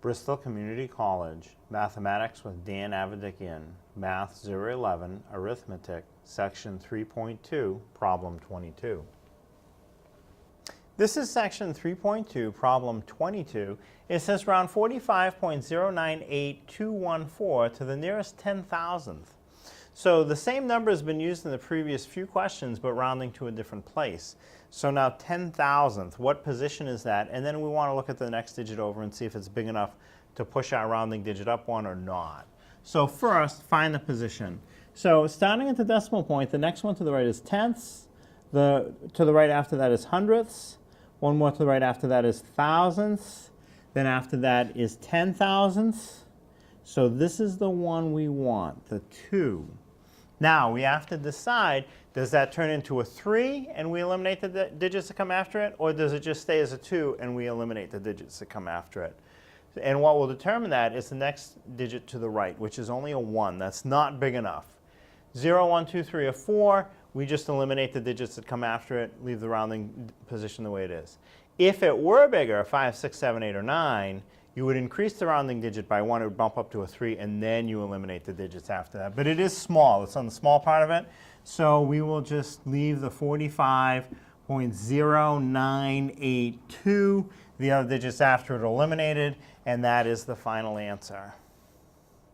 Bristol Community College, Mathematics with Dan Avedikian, Math 011, Arithmetic, Section 3.2, Problem 22. This is Section 3.2, Problem 22. It says round 45.098214 to the nearest 10,000th. So the same number has been used in the previous few questions, but rounding to a different place. So now 10,000th, what position is that? And then we want to look at the next digit over and see if it's big enough to push our rounding digit up one or not. So first, find the position. So starting at the decimal point, the next one to the right is tenths. To the right after that is hundredths. One more to the right after that is thousandths. Then after that is 10,000ths. So this is the one we want, the 2. Now we have to decide, does that turn into a 3 and we eliminate the digits that come after it, or does it just stay as a 2 and we eliminate the digits that come after it? And what will determine that is the next digit to the right, which is only a 1. That's not big enough. 0, 1, 2, 3, or 4, we just eliminate the digits that come after it, leave the rounding position the way it is. If it were bigger, 5, 6, 7, 8, or 9, you would increase the rounding digit by 1, it would bump up to a 3, and then you eliminate the digits after that. But it is small, it's on the small part of it, so we will just leave the 45.0982, the other digits after it are eliminated, and that is the final answer.